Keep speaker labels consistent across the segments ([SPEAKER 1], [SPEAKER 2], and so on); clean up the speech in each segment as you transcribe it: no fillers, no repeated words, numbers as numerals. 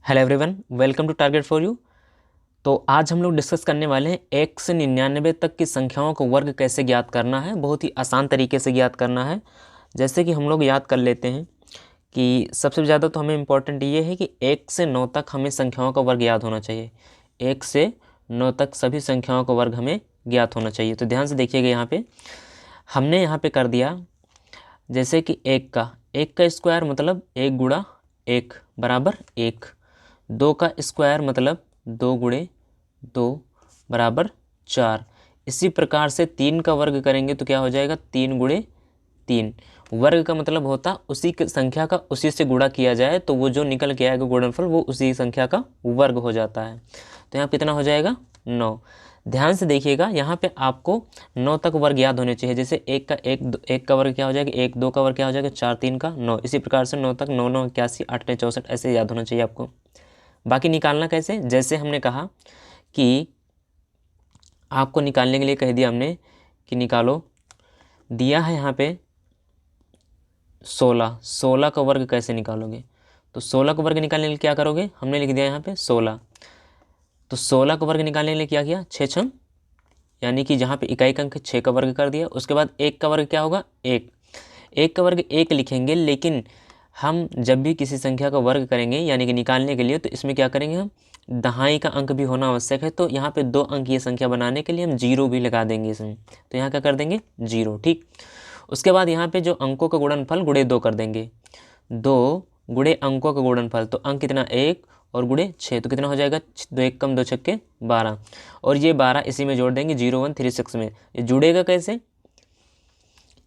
[SPEAKER 1] Hello everyone, welcome to target for you. तो आज हम लोग डिस्कस करने वाले हैं 1 से 99 तक की संख्याओं का वर्ग कैसे ज्ञात करना है। बहुत ही आसान तरीके से ज्ञात करना है। जैसे कि हम लोग याद कर लेते हैं कि सबसे ज़्यादा तो हमें इम्पोर्टेंट ये है कि 1 से 9 तक हमें संख्याओं का वर्ग याद होना चाहिए। 1 से 9 तक सभी संख्याओं का वर्ग हमें ज्ञात होना चाहिए। तो ध्यान से देखिएगा, यहाँ पे हमने यहाँ पे कर दिया जैसे कि 1 का स्क्वायर मतलब 1 गुणा 1 बराबर 1। 2 का स्क्वायर मतलब 2 गुणे 2 बराबर 4। इसी प्रकार से 3 का वर्ग करेंगे तो क्या हो जाएगा, 3 गुणे 3। वर्ग का मतलब होता उसी संख्या का उसी से गुणा किया जाए तो वो जो निकल के आएगा गुणनफल वो उसी संख्या का वर्ग हो जाता है। तो यहाँ कितना हो जाएगा, 9। ध्यान से देखिएगा, यहाँ पे आपको 9 तक वर्ग याद होने चाहिए। जैसे 1 का वर्ग क्या हो जाएगा, 1, 2 का वर्ग क्या हो जाएगा, 4, 3 का 9। इसी प्रकार से 9 तक 9, 9, 81, 8, 64 ऐसे याद होना चाहिए आपको। बाकी निकालना कैसे, जैसे हमने कहा कि आपको निकालने के लिए कह दिया हमने कि निकालो, दिया है यहाँ पे 16 का वर्ग कैसे निकालोगे। तो 16 का वर्ग निकालने के लिए क्या करोगे, हमने लिख दिया यहाँ पे 16। तो 16 का वर्ग निकालने के लिए क्या किया, 6 छम यानी कि जहाँ पे इकाई का अंक 6 का वर्ग कर दिया। उसके बाद 1 का वर्ग क्या होगा, 1। 1 का वर्ग 1 लिखेंगे, लेकिन हम जब भी किसी संख्या का वर्ग करेंगे यानी कि निकालने के लिए तो इसमें क्या करेंगे, हम दहाई का अंक भी होना आवश्यक है। तो यहाँ पे 2 अंक ये संख्या बनाने के लिए हम 0 भी लगा देंगे इसमें। तो यहाँ क्या कर देंगे, 0। ठीक। उसके बाद यहाँ पे जो अंकों का गुणनफल गुणे 2 कर देंगे। 2 गुणे अंकों का गुणनफल, तो अंक कितना, 1 और गुणे 6 तो कितना हो जाएगा, 2 1 कम 2 छक्के 12। और ये 12 इसी में जोड़ देंगे 0 1 3 6 में। ये जुड़ेगा कैसे,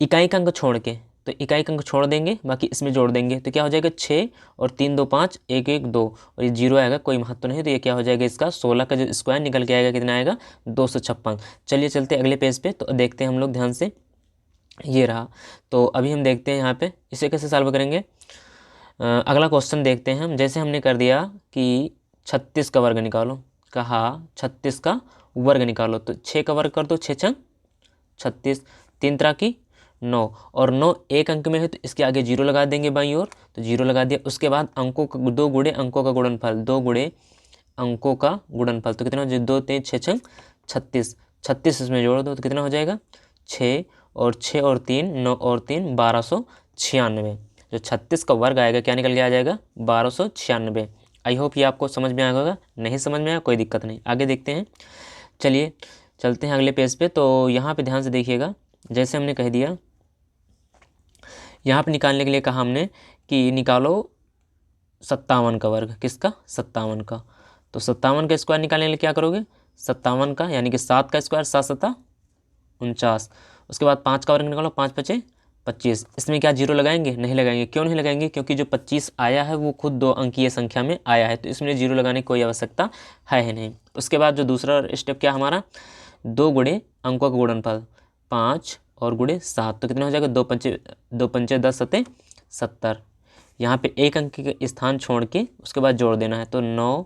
[SPEAKER 1] इकाई का अंक छोड़ के। तो इकाई का अंक छोड़ देंगे, बाकी इसमें जोड़ देंगे तो क्या हो जाएगा, 6 और 3 2 5 1 1 2 और ये 0 आएगा, कोई महत्व नहीं। तो ये क्या हो जाएगा, इसका 16 का जो स्क्वायर निकल के आएगा कितना आएगा, 256। चलिए चलते अगले पेज पे, तो देखते हैं हम लोग ध्यान से। ये रहा। तो अभी हम देखते हैं यहाँ पे इसे कैसे सॉल्व करेंगे। अगला क्वेश्चन देखते हैं हम। जैसे हमने कर दिया कि 36 का वर्ग निकालो, कहा 36 का वर्ग निकालो। तो 6 का वर्ग कर दो, 6 छंग 36, 3 तरह की 9 और 9 एक अंक में है तो इसके आगे 0 लगा देंगे बाईं ओर। तो 0 लगा दिया। उसके बाद अंकों का 2 गुणे अंकों का गुणनफल, 2 गुणे अंकों का गुणनफल तो कितना हो जाएगा, 2 3 6 छंग 36। 36 इसमें जोड़ दो तो कितना हो जाएगा, 6 और 6 और 3 9 और 3 1296। जो 36 का वर्ग आएगा क्या निकल के आ जाएगा, 1296। आई होप ये आपको समझ में आएगा। नहीं समझ में आया कोई दिक्कत नहीं, आगे देखते हैं। चलिए चलते हैं अगले पेज पे। तो यहाँ पे ध्यान से देखिएगा, जैसे हमने कह दिया यहाँ पे निकालने के लिए कहा हमने कि निकालो 57 का वर्ग। किसका, 57 का। तो 57 का स्क्वायर निकालने के लिए क्या करोगे, 57 का यानी कि 7 का स्क्वायर 7 7 49। उसके बाद 5 का वर्ग निकालो, 5 5 25। इसमें क्या 0 लगाएंगे, नहीं लगाएंगे। क्यों नहीं लगाएंगे, क्योंकि जो 25 आया है वो खुद 2 अंकीय संख्या में आया है, तो इसमें 0 लगाने की कोई आवश्यकता है ही नहीं। उसके बाद जो दूसरा स्टेप क्या हमारा, 2 गुणे अंकों का गुणनफल 5 और गुणे 7 तो कितना हो जाएगा, 2 पंचे 10 सते 70। यहाँ पे एक अंक के स्थान छोड़ के उसके बाद जोड़ देना है। तो 9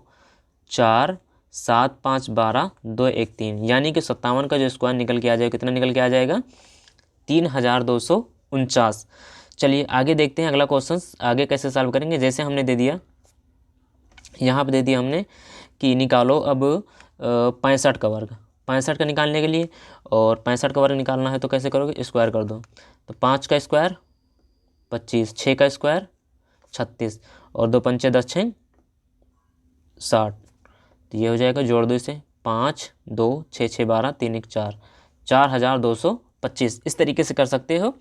[SPEAKER 1] 4 7 5 12 2 1 3 यानी कि 57 का जो स्क्वायर निकल के आ जाएगा, कितना निकल के आ जाएगा, 3249। चलिए आगे देखते हैं अगला क्वेश्चन आगे कैसे सॉल्व करेंगे। जैसे हमने दे दिया, यहाँ पे दे दिया हमने कि निकालो अब 65 का वर्ग। 65 का निकालने के लिए, और 65 का वर्ग निकालना है तो कैसे करोगे, स्क्वायर कर दो। तो 5 का स्क्वायर 25, 6 का स्क्वायर 36 और 2 पंचे 10 6 60। तो ये हो जाएगा, जोड़ दो इसे, 5 2 6 6 12 3 1 4 4225। इस तरीके से कर सकते हो।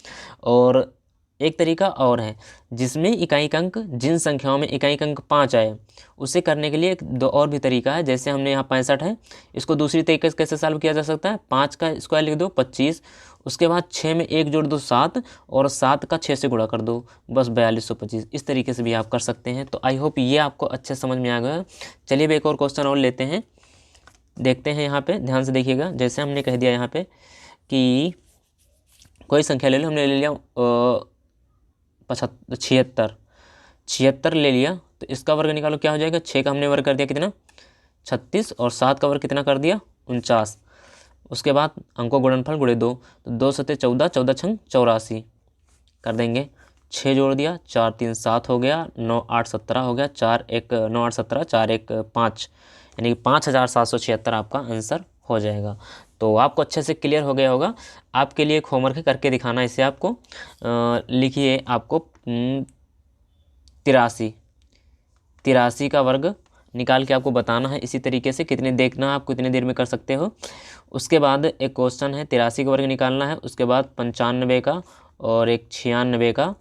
[SPEAKER 1] और एक तरीका और है जिसमें इकाई का अंक, जिन संख्याओं में इकाई का अंक 5 आए उसे करने के लिए एक दो और भी तरीका है। जैसे हमने यहाँ 65 है, इसको दूसरी तरीके से कैसे सॉल्व किया जा सकता है, 5 का स्क्वायर लिख दो 25, उसके बाद 6 में 1 जोड़ दो 7 और 7 का 6 से गुणा कर दो, बस 4225। इस तरीके से भी आप कर सकते हैं। तो आई होप ये आपको अच्छे समझ में आ गया। चलिए अब एक और क्वेश्चन और लेते हैं, देखते हैं। यहाँ पे ध्यान से देखिएगा, जैसे हमने कह दिया यहाँ पे कि कोई संख्या ले लो, हमने ले लिया 76 ले लिया। तो इसका वर्ग निकालो, क्या हो जाएगा, 6 का हमने वर्ग कर दिया कितना, 36 और 7 का वर्ग कितना कर दिया, 49। उसके बाद अंकों गुणनफल गुणे 2 तो 2 सते 14 14 छंग 84 कर देंगे। 6 जोड़ दिया, 4 3 7 हो गया, 9 8 17 हो गया, 4 1 9 8 17, 4 1 5, यानी कि 5776 आपका आंसर हो जाएगा। तो आपको अच्छे से क्लियर हो गया होगा। आपके लिए एक होमवर्क है, करके दिखाना इसे आपको। लिखिए आपको 83 का वर्ग निकाल के आपको बताना है। इसी तरीके से कितने देखना आप कितने देर में कर सकते हो। उसके बाद एक क्वेश्चन है 83 का वर्ग निकालना है, उसके बाद 95 का और एक 96 का।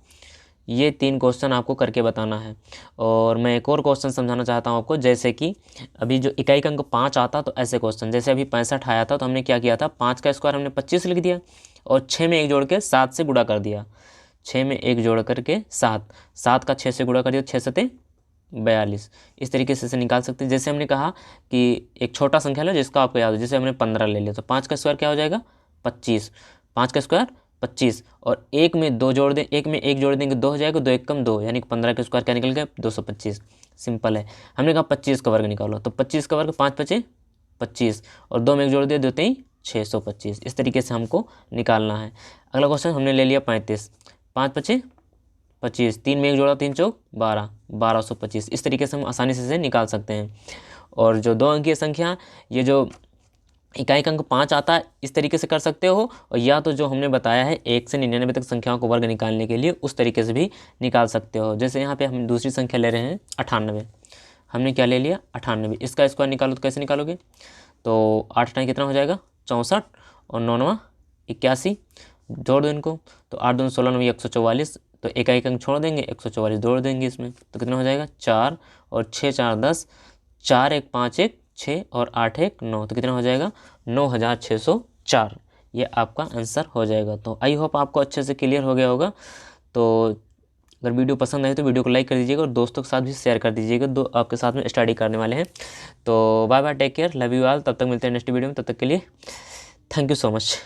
[SPEAKER 1] ये 3 क्वेश्चन आपको करके बताना है। और मैं एक और क्वेश्चन समझाना चाहता हूँ आपको, जैसे कि अभी जो इकाई का अंक 5 आता तो ऐसे क्वेश्चन, जैसे अभी 65 आया था तो हमने क्या किया था, 5 का स्क्वायर हमने 25 लिख दिया और 6 में 1 जोड़ के 7 से गुणा कर दिया। 6 में 1 जोड़ करके 7 का 6 से गुणा कर दिया, 6 सते 42। इस तरीके से निकाल सकते हैं। जैसे हमने कहा कि एक छोटा संख्या लो जिसका आपको याद हो, जैसे हमने 15 ले लिया तो 5 का स्क्वायर क्या हो जाएगा 25, 5 का स्क्वायर 25 और 1 में 2 जोड़ दें, 1 में 1 जोड़ देंगे 2 हो जाएगा, 2 1 कम 2, यानी कि 15 का स्क्वायर क्या निकल गया 225। सिंपल है। हमने कहा 25 का वर्ग निकालो, तो 25 का वर्ग 5 5 25 और 2 में 1 जोड़ दिया 2 3 625। इस तरीके से हमको निकालना है। अगला क्वेश्चन हमने ले लिया 35, 5 5 25, 3 में 1 जोड़ा 3 चौक 12, 1225। इस तरीके से हम आसानी से इसे निकाल सकते हैं। और जो 2 अंकीय संख्या, ये जो इकाई का अंक 5 आता है इस तरीके से कर सकते हो, और या तो जो हमने बताया है 1 से 99 तक संख्याओं को वर्ग निकालने के लिए उस तरीके से भी निकाल सकते हो। जैसे यहाँ पे हम दूसरी संख्या ले रहे हैं 98, हमने क्या ले लिया 98, इसका स्क्वायर निकालो तो कैसे निकालोगे, तो 8 टाइम कितना हो जाएगा 64 और 9 9 81, जोड़ दो इनको, तो 8 2 16 9 144, तो एक अंक छोड़ देंगे 144 जोड़ देंगे इसमें, तो कितना हो जाएगा 4 और 6 4 10, 4 1 5 1 6 और 8 1 9, तो कितना हो जाएगा 9604। ये आपका आंसर हो जाएगा। तो आई होप आपको अच्छे से क्लियर हो गया होगा। तो अगर वीडियो पसंद आए तो वीडियो को लाइक कर दीजिएगा और दोस्तों के साथ भी शेयर कर दीजिएगा, दो आपके साथ में स्टडी करने वाले हैं। तो bye bye, take care, love you all. तब तक मिलते हैं नेक्स्ट वीडियो में, तब तक के लिए थैंक यू सो मच।